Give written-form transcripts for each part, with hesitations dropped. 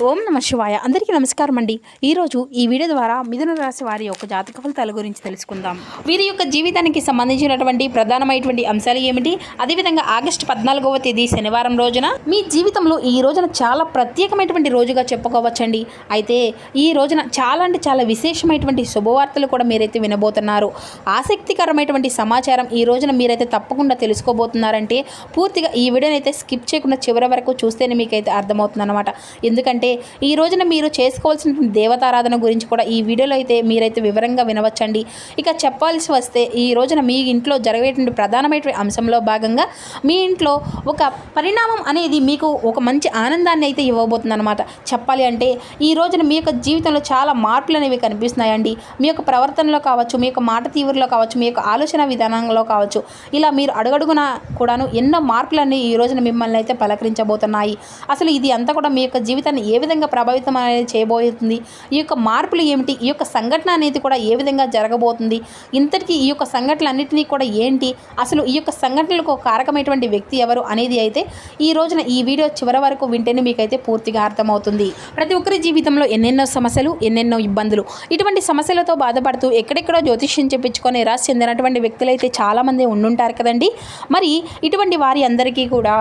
ఓం నమ శివాయ. అందరికీ నమస్కారం అండి. ఈరోజు ఈ వీడియో ద్వారా మిథున రాశి వారి యొక్క జాతక ఫలితాల గురించి తెలుసుకుందాం. వీరి యొక్క జీవితానికి సంబంధించినటువంటి ప్రధానమైనటువంటి అంశాలు ఏమిటి, అదేవిధంగా ఆగస్టు 14వ తేదీ శనివారం రోజున మీ జీవితంలో ఈ రోజున చాలా ప్రత్యేకమైనటువంటి రోజుగా చెప్పుకోవచ్చండి. అయితే ఈ రోజున చాలా అంటే చాలా విశేషమైనటువంటి శుభవార్తలు కూడా మీరైతే వినబోతున్నారు. ఆసక్తికరమైనటువంటి సమాచారం ఈ రోజున మీరైతే తప్పకుండా తెలుసుకోబోతున్నారంటే పూర్తిగా ఈ వీడియోని అయితే స్కిప్ చేయకుండా చివరి వరకు చూస్తేనే మీకైతే అర్థమవుతుంది అనమాట. ఎందుకంటే ఈ రోజున మీరు చేసుకోవాల్సిన దేవతారాధన గురించి కూడా ఈ వీడియోలో అయితే మీరైతే వివరంగా వినవచ్చండి. ఇక చెప్పాల్సి వస్తే ఈ రోజున మీ ఇంట్లో జరిగేటువంటి ప్రధానమైన అంశంలో భాగంగా మీ ఇంట్లో ఒక పరిణామం అనేది మీకు ఒక మంచి ఆనందాన్ని అయితే ఇవ్వబోతుంది అనమాట. చెప్పాలి అంటే ఈ రోజున మీ యొక్క జీవితంలో చాలా మార్పులు అనేవి కనిపిస్తున్నాయండి. మీ యొక్క ప్రవర్తనలో కావచ్చు, మీ యొక్క మాట తీరులో కావచ్చు, మీ యొక్క ఆలోచన విధానంలో కావచ్చు, ఇలా మీరు అడుగడుగున కూడాను ఎన్నో మార్పులన్నీ ఈ రోజున మిమ్మల్ని అయితే పలకరించబోతున్నాయి. అసలు ఇది అంతా కూడా మీ యొక్క జీవితాన్ని ఏ విధంగా ప్రభావితం అనేది చేయబోతుంది, ఈ యొక్క మార్పులు ఏమిటి, ఈ యొక్క సంఘటన అనేది కూడా ఏ విధంగా జరగబోతుంది, ఇంతటికీ ఈ యొక్క సంఘటనలన్నింటినీ కూడా ఏంటి, అసలు ఈ యొక్క సంఘటనలకు కారకమైనటువంటి వ్యక్తి ఎవరు అనేది అయితే ఈ రోజున ఈ వీడియో చివరి వరకు వింటేనే మీకైతే పూర్తిగా అర్థమవుతుంది. ప్రతి ఒక్కరి జీవితంలో ఎన్నెన్నో సమస్యలు, ఎన్నెన్నో ఇబ్బందులు, ఇటువంటి సమస్యలతో బాధపడుతూ ఎక్కడెక్కడో జ్యోతిష్యం చెప్పించుకొని నిరాశ చెందినటువంటి వ్యక్తులు అయితే చాలామంది ఉండుంటారు కదండి. మరి ఇటువంటి వారి అందరికీ కూడా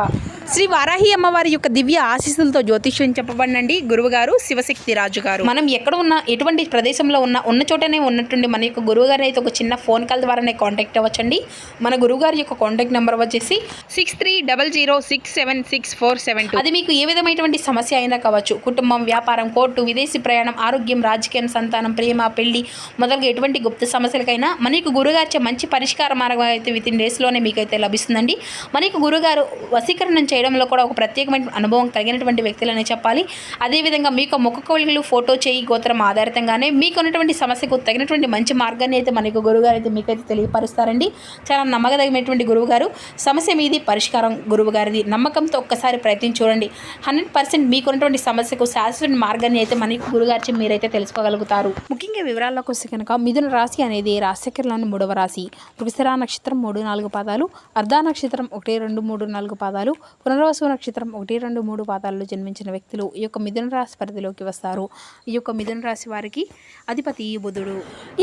శ్రీ వారాహి అమ్మవారి యొక్క దివ్య ఆశీస్సులతో జ్యోతిష్యం చెప్పబడినండి గురువుగారు శివశక్తి రాజు గారు. మనం ఎక్కడ ఉన్నా, ఎటువంటి ప్రదేశంలో ఉన్న చోటనే ఉన్నట్టుండి మన యొక్క గురువుగారిని అయితే ఒక చిన్న ఫోన్ కాల్ ద్వారానే కాంటాక్ట్ అవ్వచ్చండి. మన గురువుగారి యొక్క కాంటాక్ట్ నెంబర్ వచ్చేసి 6300676472. అది మీకు ఏ విధమైనటువంటి సమస్య అయినా కావచ్చు, కుటుంబం, వ్యాపారం, కోర్టు, విదేశీ ప్రయాణం, ఆరోగ్యం, రాజకీయం, సంతానం, ప్రేమ, పెళ్లి మొదలుగా ఎటువంటి గుప్త సమస్యలకైనా మనకు గురుగారిచే మంచి పరిష్కార మార్గం అయితే వితిన్ డేస్లోనే మీకైతే లభిస్తుందండి. మనకు గురుగారు వశీకరణం చేయడంలో కూడా ఒక ప్రత్యేకమైన అనుభవం కలిగినటువంటి వ్యక్తులనే చెప్పాలి. అదేవిధంగా మీకు ముఖకవళికలు, ఫోటో, చేయి, గోత్రం ఆధారితంగానే మీకు ఉన్నటువంటి సమస్యకు తగినటువంటి మంచి మార్గాన్ని అయితే మనకు గురువుగారు అయితే మీకైతే తెలియపరుస్తారండి. చాలా నమ్మకదగినటువంటి గురువుగారు. సమస్య మీది, పరిష్కారం గురువుగారిది. నమ్మకంతో ఒక్కసారి ప్రయత్నం చూడండి. 100% మీకున్నటువంటి సమస్యకు శాశ్వత మార్గాన్ని అయితే మనకు గురుగారి మీరైతే తెలుసుకోగలుగుతారు. ముఖ్యంగా వివరాల్లోకి వస్తే కనుక మిథున రాశి అనేది రాశిచక్రంలోని 3వ రాశి. వృషభ నక్షత్రం 3-4 పాదాలు, అర్ధ నక్షత్రం 1-2-3-4 పాదాలు, పునర్వసు నక్షత్రం 1-2-3 పాదాల్లో జన్మించిన వ్యక్తులు ఈ యొక్క మిథున రాశి పరిధిలోకి వస్తారు. ఈ యొక్క మిథున రాశి వారికి అధిపతి బుధుడు.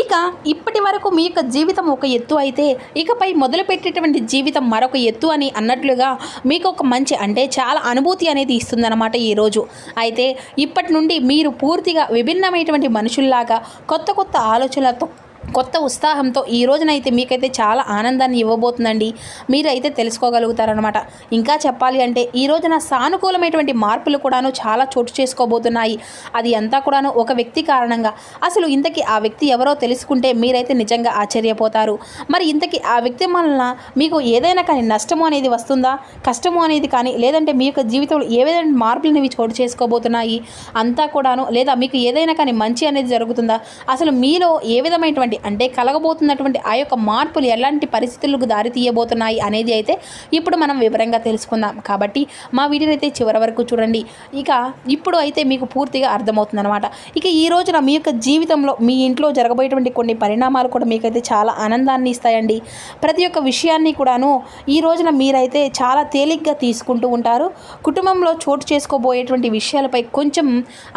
ఇక ఇప్పటి వరకు మీ యొక్క జీవితం ఒక ఎత్తు అయితే ఇకపై మొదలుపెట్టేటువంటి జీవితం మరొక ఎత్తు అని అన్నట్లుగా మీకు ఒక మంచి అంటే చాలా అనుభూతి అనేది ఇస్తుందన్నమాట ఈరోజు. అయితే ఇప్పటి నుండి మీరు పూర్తిగా విభిన్నమైనటువంటి మనుషుల్లాగా కొత్త కొత్త ఆలోచనలతో, కొత్త ఉత్సాహంతో ఈ రోజునైతే మీకైతే చాలా ఆనందాన్ని ఇవ్వబోతుందండి. మీరైతే తెలుసుకోగలుగుతారనమాట. ఇంకా చెప్పాలి అంటే ఈ రోజున సానుకూలమైనటువంటి మార్పులు కూడాను చాలా చోటు చేసుకోబోతున్నాయి. అది అంతా కూడాను ఒక వ్యక్తి కారణంగా. అసలు ఇంతకీ ఆ వ్యక్తి ఎవరో తెలుసుకుంటే మీరైతే నిజంగా ఆశ్చర్యపోతారు. మరి ఇంతకీ ఆ వ్యక్తి వలన మీకు ఏదైనా కానీ నష్టము అనేది వస్తుందా, కష్టము అనేది కానీ, లేదంటే మీ యొక్క జీవితంలో ఏ విధమైన మార్పులు అనేవి చోటు చేసుకోబోతున్నాయి అంతా కూడాను, లేదా మీకు ఏదైనా కానీ మంచి అనేది జరుగుతుందా, అసలు మీలో ఏ విధమైనటువంటి అంటే కలగబోతున్నటువంటి ఆ యొక్క మార్పులు ఎలాంటి పరిస్థితులకు దారి తీయబోతున్నాయి అనేది అయితే ఇప్పుడు మనం వివరంగా తెలుసుకుందాం. కాబట్టి మా వీడియోని అయితే చివరి వరకు చూడండి. ఇక ఇప్పుడు అయితే మీకు పూర్తిగా అర్థమవుతుంది అనమాట. ఇక ఈ రోజున మీ యొక్క జీవితంలో మీ ఇంట్లో జరగబోయేటువంటి కొన్ని పరిణామాలు కూడా మీకైతే చాలా ఆనందాన్ని ఇస్తాయండి. ప్రతి ఒక్క విషయాన్ని కూడాను ఈ రోజున మీరైతే చాలా తేలిగ్గా తీసుకుంటూ ఉంటారు. కుటుంబంలో చోటు చేసుకోబోయేటువంటి విషయాలపై కొంచెం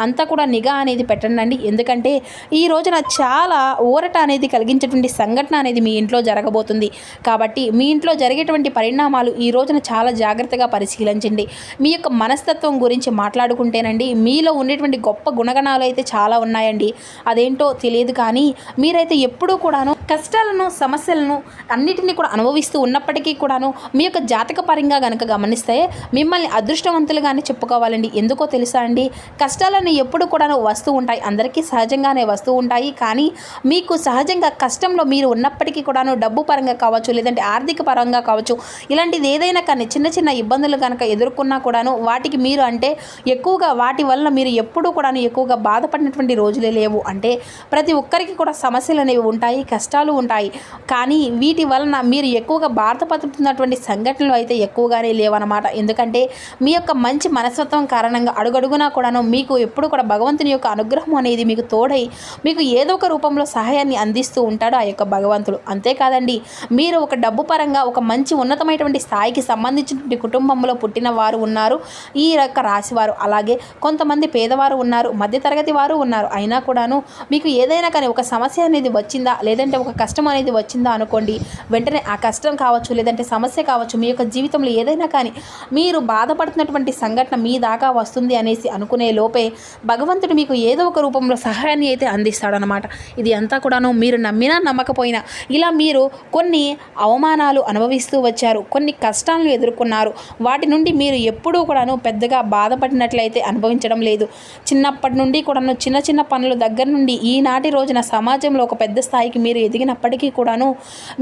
అంతా కూడా నిఘా అనేది పెట్టండి. ఎందుకంటే ఈ రోజున చాలా ఊరట అనేది కలిగించేటువంటి సంఘటన అనేది మీ ఇంట్లో జరగబోతుంది. కాబట్టి మీ ఇంట్లో జరిగేటువంటి పరిణామాలు ఈ రోజున చాలా జాగ్రత్తగా పరిశీలించండి. మీ యొక్క మనస్తత్వం గురించి మాట్లాడుకుంటేనండి మీలో ఉండేటువంటి గొప్ప గుణగణాలు అయితే చాలా ఉన్నాయండి. అదేంటో తెలియదు కానీ మీరైతే ఎప్పుడూ కూడాను కష్టాలను, సమస్యలను అన్నిటినీ కూడా అనుభవిస్తూ ఉన్నప్పటికీ కూడాను మీ యొక్క జాతక పరంగా కనుక గమనిస్తే మిమ్మల్ని అదృష్టవంతులుగానే చెప్పుకోవాలండి. ఎందుకో తెలుసా అండి, కష్టాలను ఎప్పుడు కూడాను వస్తూ ఉంటాయి, అందరికీ సహజంగానే వస్తూ ఉంటాయి. కానీ మీకు సహజంగా కష్టంలో మీరు ఉన్నప్పటికీ కూడాను డబ్బు పరంగా కావచ్చు, లేదంటే ఆర్థిక పరంగా కావచ్చు, ఇలాంటిది ఏదైనా కానీ చిన్న చిన్న ఇబ్బందులు కనుక ఎదుర్కొన్నా కూడాను వాటికి మీరు అంటే ఎక్కువగా వాటి వల్ల మీరు ఎప్పుడూ కూడాను ఎక్కువగా బాధపడినటువంటి రోజులే లేవు. అంటే ప్రతి ఒక్కరికి కూడా సమస్యలు అనేవి ఉంటాయి, కష్టాలు ఉంటాయి. కానీ వీటి వలన మీరు ఎక్కువగా బాధపడుతున్నటువంటి సంఘటనలు అయితే ఎక్కువగానే లేవన్నమాట. ఎందుకంటే మీ యొక్క మంచి మనస్తత్వం కారణంగా అడుగడుగునా కూడాను మీకు ఎప్పుడు కూడా భగవంతుని యొక్క అనుగ్రహం అనేది మీకు తోడై మీకు ఏదో ఒక రూపంలో సహాయాన్ని అందిస్తూ ఉంటాడు ఆ యొక్క భగవంతుడు. అంతేకాదండి, మీరు ఒక డబ్బు పరంగా ఒక మంచి ఉన్నతమైనటువంటి స్థాయికి సంబంధించినటువంటి కుటుంబంలో పుట్టిన వారు ఉన్నారు ఈ యొక్క రాశివారు. అలాగే కొంతమంది పేదవారు ఉన్నారు, మధ్యతరగతి వారు ఉన్నారు. అయినా కూడాను మీకు ఏదైనా కానీ ఒక సమస్య అనేది వచ్చిందా, లేదంటే ఒక కష్టం అనేది వచ్చిందా అనుకోండి, వెంటనే ఆ కష్టం కావచ్చు, లేదంటే సమస్య కావచ్చు, మీ యొక్క జీవితంలో ఏదైనా కానీ మీరు బాధపడుతున్నటువంటి సంఘటన మీ దాకా వస్తుంది అనేసి అనుకునే లోపే భగవంతుడు మీకు ఏదో ఒక రూపంలో సహాయాన్ని అయితే అందిస్తాడనమాట. ఇది అంతా కూడాను మీరు నమ్మినా నమ్మకపోయినా ఇలా మీరు కొన్ని అవమానాలు అనుభవిస్తూ వచ్చారు, కొన్ని కష్టాలను ఎదుర్కొన్నారు. వాటి నుండి మీరు ఎప్పుడూ కూడాను పెద్దగా బాధపడినట్లయితే అనుభవించడం లేదు. చిన్నప్పటి నుండి కూడాను చిన్న చిన్న పనుల దగ్గర నుండి ఈనాటి రోజున సమాజంలో ఒక పెద్ద స్థాయికి మీరు ఎదిగినప్పటికీ కూడాను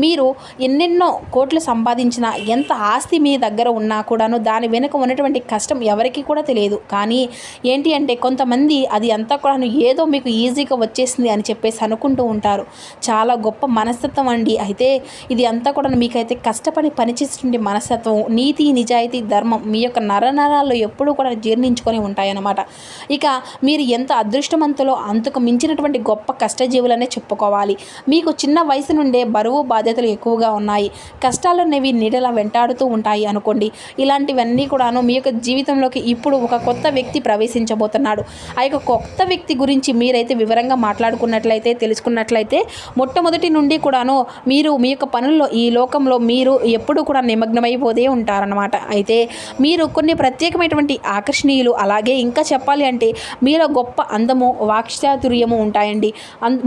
మీరు ఎన్నెన్నో కోట్లు సంపాదించినా, ఎంత ఆస్తి మీ దగ్గర ఉన్నా కూడాను దాని వెనుక ఉన్నటువంటి కష్టం ఎవరికి కూడా తెలియదు. కానీ ఏంటి అంటే కొంతమంది అది అంతా కూడాను ఏదో మీకు ఈజీగా వచ్చేసింది అని చెప్పేసి అనుకుంటూ ఉంటారు. చాలా గొప్ప మనస్తత్వం అండి. అయితే ఇది అంతా కూడా మీకైతే కష్టపడి పనిచేసేటువంటి మనస్తత్వం, నీతి నిజాయితీ ధర్మం మీ యొక్క నరనరాల్లో ఎప్పుడూ కూడా జీర్ణించుకొని ఉంటాయన్నమాట. ఇక మీరు ఎంత అదృష్టవంతులో అంతకు మించినటువంటి గొప్ప కష్టజీవులనే చెప్పుకోవాలి. మీకు చిన్న వయసు నుండే బరువు బాధ్యతలు ఎక్కువగా ఉన్నాయి, కష్టాలు అనేవి నీడలా వెంటాడుతూ ఉంటాయి అనుకోండి. ఇలాంటివన్నీ కూడాను మీ యొక్క జీవితంలోకి ఇప్పుడు ఒక కొత్త వ్యక్తి ప్రవేశించబోతున్నాడు. ఆ యొక్క కొత్త వ్యక్తి గురించి మీరైతే వివరంగా మాట్లాడుకున్నట్లయితే, తెలుసుకున్నట్లయితే మొట్టమొదటి నుండి కూడాను మీరు మీ యొక్క పనుల్లో ఈ లోకంలో మీరు ఎప్పుడు కూడా నిమగ్నమైపోతే ఉంటారన్నమాట. అయితే మీరు కొన్ని ప్రత్యేకమైనటువంటి ఆకర్షణీయులు, అలాగే ఇంకా చెప్పాలి అంటే మీలో గొప్ప అందము, వాక్చాతుర్యము ఉంటాయండి.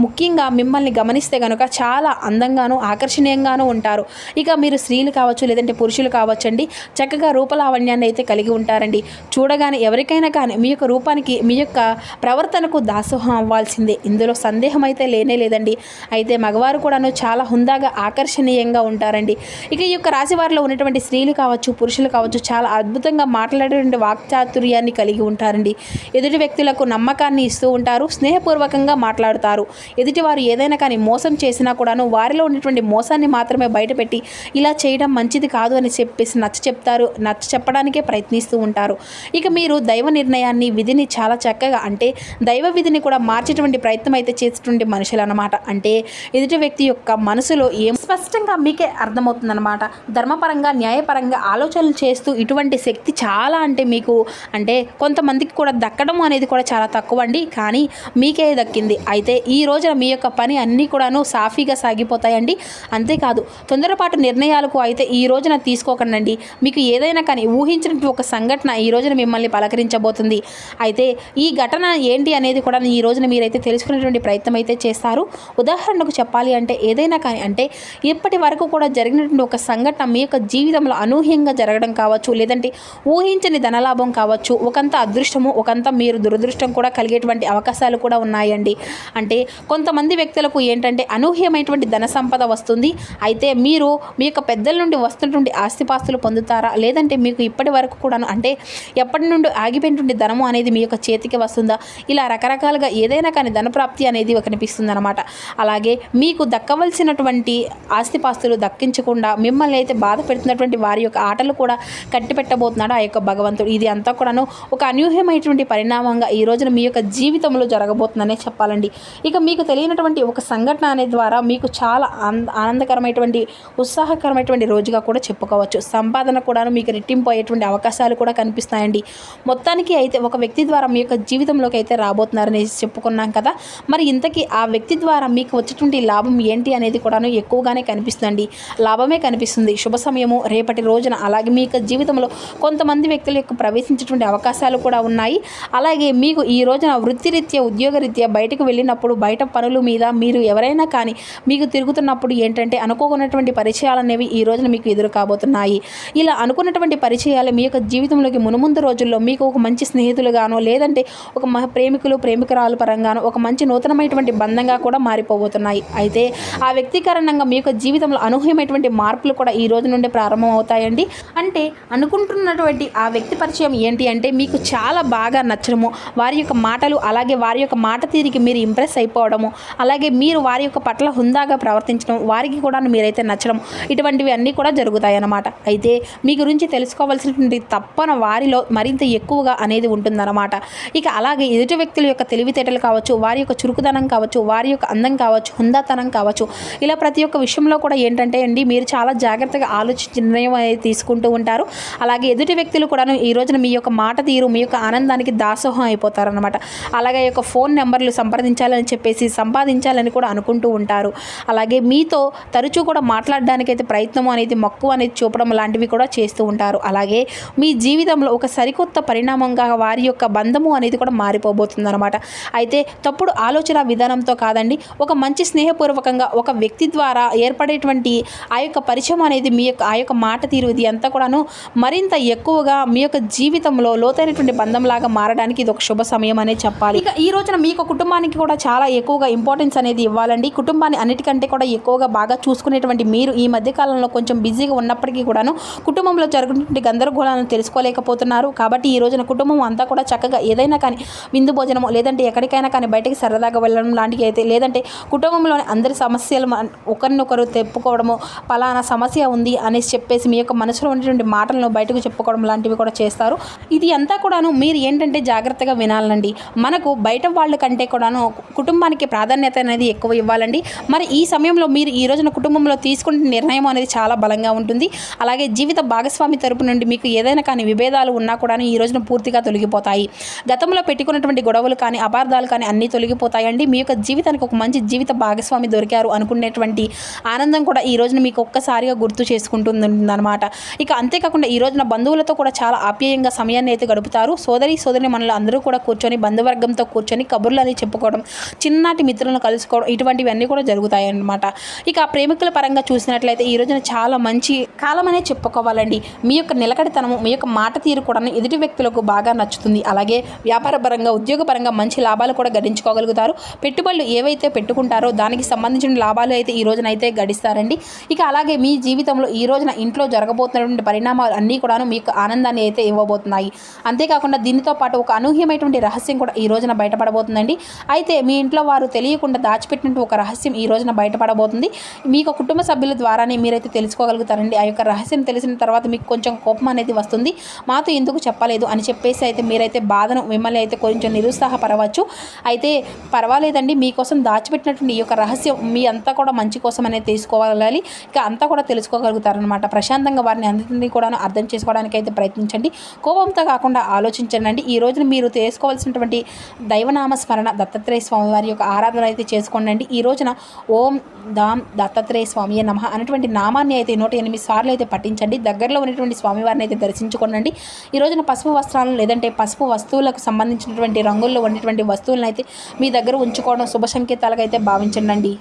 ముఖ్యంగా మిమ్మల్ని గమనిస్తే కనుక చాలా అందంగాను ఆకర్షణీయంగాను ఉంటారు. ఇక మీరు స్త్రీలు కావచ్చు, లేదంటే పురుషులు కావచ్చండి, చక్కగా రూపలావణ్యాన్ని అయితే కలిగి ఉంటారండి. చూడగానే ఎవరికైనా కానీ మీ యొక్క రూపానికి, మీ యొక్క ప్రవర్తనకు దాసోహం అవ్వాల్సిందే, ఇందులో సందేహం అయితే లేనే లేదండి. అయితే మగవారు కూడాను చాలా హుందాగా ఆకర్షణీయంగా ఉంటారండి. ఇక ఈ యొక్క రాశి వారిలో ఉన్నటువంటి స్త్రీలు కావచ్చు, పురుషులు కావచ్చు, చాలా అద్భుతంగా మాట్లాడేటువంటి వాక్చాతుర్యాన్ని కలిగి ఉంటారండి. ఎదుటి వ్యక్తులకు నమ్మకాన్ని ఇస్తూ ఉంటారు, స్నేహపూర్వకంగా మాట్లాడుతారు. ఎదుటివారు ఏదైనా కానీ మోసం చేసినా కూడాను వారిలో ఉన్నటువంటి మోసాన్ని మాత్రమే బయటపెట్టి ఇలా చేయడం మంచిది కాదు అని చెప్పేసి నచ్చ చెప్పడానికే ప్రయత్నిస్తూ ఉంటారు. ఇక మీరు దైవ నిర్ణయాన్ని, విధిని చాలా చక్కగా, అంటే దైవ విధిని కూడా మార్చేటువంటి ప్రయత్నం అయితే చేసేటువంటి మనుషులు అనమాట. అంటే ఎదుటి వ్యక్తి యొక్క మనసులో ఏం స్పష్టంగా మీకే అర్థమవుతుందన్నమాట. ధర్మపరంగా, న్యాయపరంగా ఆలోచనలు చేస్తూ ఇటువంటి శక్తి చాలా అంటే మీకు, అంటే కొంతమందికి కూడా దక్కడం అనేది కూడా చాలా తక్కువ అండి, కానీ మీకే దక్కింది. అయితే ఈ రోజున మీ యొక్క పని అన్నీ కూడాను సాఫీగా సాగిపోతాయండి. అంతేకాదు తొందరపాటు నిర్ణయాలకు అయితే ఈ రోజున తీసుకోకండి. మీకు ఏదైనా కానీ ఊహించినటువంటి ఒక సంఘటన ఈ రోజున మిమ్మల్ని పలకరించబోతుంది. అయితే ఈ ఘటన ఏంటి అనేది కూడా ఈ రోజున మీరైతే తెలుసుకునేటువంటి ప్రయత్నం అయితే చేస్తారు. ఉదాహరణకు చెప్పాలి అంటే ఏదైనా కానీ, అంటే ఇప్పటి వరకు కూడా జరిగినటువంటి ఒక సంఘటన మీ యొక్క జీవితంలో అనూహ్యంగా జరగడం కావచ్చు, లేదంటే ఊహించని ధనలాభం కావచ్చు, ఒకంత అదృష్టము, ఒకంత మీరు దురదృష్టం కూడా కలిగేటువంటి అవకాశాలు కూడా ఉన్నాయండి. అంటే కొంతమంది వ్యక్తులకు ఏంటంటే అనూహ్యమైనటువంటి ధన సంపద వస్తుంది. అయితే మీరు మీ యొక్క పెద్దల నుండి వస్తున్నటువంటి ఆస్తిపాస్తులు పొందుతారా, లేదంటే మీకు ఇప్పటి వరకు కూడాను, అంటే ఎప్పటి నుండి ఆగిపోయినటువంటి ధనము అనేది మీ యొక్క చేతికి వస్తుందా, ఇలా రకరకాలుగా ఏదైనా కానీ ధనప్రాప్తి అనేది కనిపిస్తుంది అనమాట. అలాగే మీకు దక్కవలసినటువంటి ఆస్తిపాస్తులు దక్కించకుండా మిమ్మల్ని అయితే బాధ పెడుతున్నటువంటి వారి యొక్క ఆటలు కూడా కట్టిపెట్టబోతున్నాడు ఆ యొక్క భగవంతుడు. ఇది అంతా కూడాను ఒక అనూహ్యమైనటువంటి పరిణామంగా ఈ రోజున మీ యొక్క జీవితంలో జరగబోతుందనే చెప్పాలండి. ఇక మీకు తెలియనటువంటి ఒక సంఘటన అనే ద్వారా మీకు చాలా ఆనందకరమైనటువంటి, ఉత్సాహకరమైనటువంటి రోజుగా కూడా చెప్పుకోవచ్చు. సంపాదన కూడా మీకు రెట్టింపు అయ్యేటువంటి అవకాశాలు కూడా కనిపిస్తాయండి. మొత్తానికి అయితే ఒక వ్యక్తి ద్వారా మీ యొక్క జీవితంలోకి అయితే రాబోతున్నారని చెప్పుకున్నాం కదా. మరి ఇంతకీ ఆ వ్యక్తి ద్వారా మీకు వచ్చేటువంటి లాభం ఏంటి అనేది కూడాను ఎక్కువగానే కనిపిస్తుందండి. లాభమే కనిపిస్తుంది. శుభ సమయము రేపటి రోజున. అలాగే మీ యొక్క జీవితంలో కొంతమంది వ్యక్తుల యొక్క ప్రవేశించేటువంటి అవకాశాలు కూడా ఉన్నాయి. అలాగే మీకు ఈ రోజున వృత్తిరీత్యా, ఉద్యోగరీత్యా బయటకు వెళ్ళినప్పుడు, బయట పనుల మీద మీరు ఎవరైనా కానీ మీకు తిరుగుతున్నప్పుడు ఏంటంటే అనుకోకున్నటువంటి పరిచయాలు అనేవి ఈ రోజున మీకు ఎదురు కాబోతున్నాయి. ఇలా అనుకున్నటువంటి పరిచయాలు మీ యొక్క జీవితంలోకి మునుముందు రోజుల్లో మీకు ఒక మంచి స్నేహితులుగానో, లేదంటే ఒక ప్రేమికులు, ప్రేమికురాలు పరంగానో ఒక మంచి నూతనమైనటువంటి బంధంగా కూడా మారిపోబోతున్నాయి. అయితే ఆ వ్యక్తి కారణంగా మీ యొక్క జీవితంలో అనూహ్యమైనటువంటి మార్పులు కూడా ఈ రోజు నుండి ప్రారంభం అవుతాయండి. అంటే అనుకుంటున్నటువంటి ఆ వ్యక్తి పరిచయం ఏంటి అంటే మీకు చాలా బాగా నచ్చడము, వారి యొక్క మాటలు, అలాగే వారి యొక్క మాట తీరికి మీరు ఇంప్రెస్ అయిపోవడము, అలాగే మీరు వారి యొక్క పట్ల హుందాగా ప్రవర్తించడం, వారికి కూడా మీరైతే నచ్చడం, ఇటువంటివి అన్నీ కూడా జరుగుతాయి అన్నమాట. అయితే మీ గురించి తెలుసుకోవాల్సినటువంటి తప్పన వారిలో మరింత ఎక్కువగా అనేది ఉంటుందన్నమాట. ఇక అలాగే ఎదుటి వ్యక్తుల యొక్క తెలివితేటలు కావచ్చు, వారి యొక్క చురుకుదనం కావచ్చు, వారి యొక్క అందం కావచ్చు, హుందాతనం కావచ్చు, ఇలా ప్రతి ఒక్క విషయంలో కూడా ఏంటంటే అండి మీరు చాలా జాగ్రత్తగా ఆలోచించి నిర్ణయం అనేది తీసుకుంటూ ఉంటారు. అలాగే ఎదుటి వ్యక్తులు కూడాను ఈ రోజున మీ యొక్క మాట తీరు, మీ యొక్క ఆనందానికి దాసోహం అయిపోతారనమాట. అలాగే ఈ యొక్క ఫోన్ నెంబర్లు సంప్రదించాలని చెప్పేసి సంపాదించాలని కూడా అనుకుంటూ ఉంటారు. అలాగే మీతో తరచూ కూడా మాట్లాడడానికైతే ప్రయత్నం అనేది, మక్కువ అనేది చూపడం లాంటివి కూడా చేస్తూ ఉంటారు. అలాగే మీ జీవితంలో ఒక సరికొత్త పరిణామంగా వారి యొక్క బంధము అనేది కూడా మారిపోబోతుంది అనమాట. అయితే తప్పుడు ఆలోచన విధానంతో కాదండి, ఒక మంచి స్నేహపూర్వకంగా ఒక వ్యక్తి ద్వారా ఏర్పడేటువంటి ఆ యొక్క పరిచయం అనేది మీ యొక్క ఆ యొక్క మాట తీరు ఇది అంతా కూడాను మరింత ఎక్కువగా మీ యొక్క జీవితంలో లోతైనటువంటి బంధంలాగా మారడానికి ఇది ఒక శుభ సమయం అనేది చెప్పాలి. ఇక ఈ రోజున మీ యొక్క కుటుంబానికి కూడా చాలా ఎక్కువగా ఇంపార్టెన్స్ అనేది ఇవ్వాలండి. కుటుంబాన్ని అన్నిటికంటే కూడా ఎక్కువగా బాగా చూసుకునేటువంటి మీరు ఈ మధ్యకాలంలో కొంచెం బిజీగా ఉన్నప్పటికీ కూడాను కుటుంబంలో జరుగుతున్నటువంటి గందరగోళాలను తెలుసుకోలేకపోతున్నారు. కాబట్టి ఈ రోజున కుటుంబం అంతా కూడా చక్కగా ఏదైనా కానీ విందు భోజనము, లేదంటే ఎక్కడికైనా కానీ బయటకి సరదాగా వెళ్ళడం లాంటివి అయితే, లేదంటే కుటుంబంలోని అందరి సమస్యలు ఒకరినొకరు తెప్పుకోవడము, పలానా సమస్య ఉంది అనేసి చెప్పేసి మీ యొక్క మనసులో ఉన్నటువంటి మాటలను బయటకు చెప్పుకోవడం లాంటివి కూడా చేస్తారు. ఇది అంతా కూడాను మీరు ఏంటంటే జాగ్రత్తగా వినాలండి. మనకు బయట వాళ్ళ కంటే కూడాను కుటుంబానికి ప్రాధాన్యత అనేది ఎక్కువ ఇవ్వాలండి. మరి ఈ సమయంలో మీరు ఈ రోజున కుటుంబంలో తీసుకునే నిర్ణయం అనేది చాలా బలంగా ఉంటుంది. అలాగే జీవిత భాగస్వామి తరపు నుండి మీకు ఏదైనా కానీ విభేదాలు ఉన్నా కూడా ఈ రోజున పూర్తిగా తొలగిపోతాయి. గతంలో పెట్టుకున్నటువంటి గొడవలు కానీ అపార్థాలు కానీ అన్నీ తొలగిపోతాయండి. మీ యొక్క జీవితానికి ఒక మంచి జీవిత భాగస్వామి దొరికారు అనుకునేటువంటి ఆనందం కూడా ఈ రోజున మీకు ఒక్కసారిగా గుర్తు చేసుకుంటుందన్నమాట. ఇక అంతేకాకుండా ఈ రోజున బంధువులతో కూడా చాలా ఆప్యాయంగా సమయాన్ని అయితే గడుపుతారు. సోదరి మనలో అందరూ కూడా కూర్చొని బంధువర్గంతో కూర్చొని కబుర్లు అని చెప్పుకోవడం, చిన్ననాటి మిత్రులను కలుసుకోవడం, ఇటువంటివన్నీ కూడా జరుగుతాయి అన్నమాట. ఇక ప్రేమికుల పరంగా చూసినట్లయితే ఈ రోజున చాలా మంచి కాలం అనే చెప్పుకోవాలండి. మీ యొక్క నిలకడతనము, మీ యొక్క మాట తీరు కూడా ఎదుటి వ్యక్తులకు బాగా నచ్చుతుంది. అలాగే వ్యాపార పరంగా, ఉద్యోగ పరంగా మంచి లాభాలు కూడా గడించుకోగలుగుతారు. పెట్టుబడులు ఏవైతే పెట్టుకుంటారో దానికి సంబంధించిన లాభాలు అయితే ఈ రోజున అయితే గడిస్తారండి. ఇక అలాగే మీ జీవితంలో ఈ రోజున ఇంట్లో జరగబోతున్నటువంటి పరిణామాలు అన్నీ కూడాను మీకు ఆనందాన్ని అయితే ఇవ్వబోతున్నాయి. అంతేకాకుండా దీనితో పాటు ఒక అనూహ్యమైనటువంటి రహస్యం కూడా ఈ రోజున బయటపడబోతుందండి. అయితే మీ ఇంట్లో వారు తెలియకుండా దాచిపెట్టినట్టు ఒక రహస్యం ఈ రోజున బయటపడబోతుంది. మీకు కుటుంబ సభ్యుల ద్వారానే మీరైతే తెలుసుకోగలుగుతారండి. ఆ యొక్క రహస్యం తెలిసిన తర్వాత మీకు కొంచెం కోపం అనేది వస్తుంది. మాతో ఎందుకు చెప్పలేదు అని చెప్పేసి అయితే మీరైతే బాధను మిమ్మల్ని అయితే కొంచెం నిరుత్సాహపడవచ్చు. అయితే పర్వాలేదండి, మీకోసం దాచిపెట్టినటువంటి ఈ యొక్క రహస్యం మీ అంతా కూడా మంచి కోసం అనేది తీసుకోవాలి. ఇక అంతా కూడా తెలుసుకోగలుగుతారనమాట. ప్రశాంతంగా వారిని అందరినీ కూడా అర్థం చేసుకోవడానికి అయితే ప్రయత్నించండి. కోపంతో కాకుండా ఆలోచించండి. ఈ రోజున మీరు చేసుకోవాల్సినటువంటి దైవనామ స్మరణ, దత్తాత్రేయ స్వామి వారి యొక్క ఆరాధన అయితే చేసుకోండి. ఈ రోజున ఓం దాం దత్తాత్రేయ స్వామి నమః అనేటువంటి నామాన్ని అయితే 108 సార్లు అయితే పఠించండి. దగ్గరలో ఉన్నటువంటి స్వామివారిని అయితే దర్శించుకోండి. ఈ రోజున పసుపు వస్త్రాలను లేదంటే పసుపు వస్తువులకు సంబంధించినటువంటి రంగుల్లో ఉన్నటువంటి వస్తువులను అయితే మీ దగ్గర ఉంచుకోవడం శుభ సంకేతాలుగా అయితే భావించండి.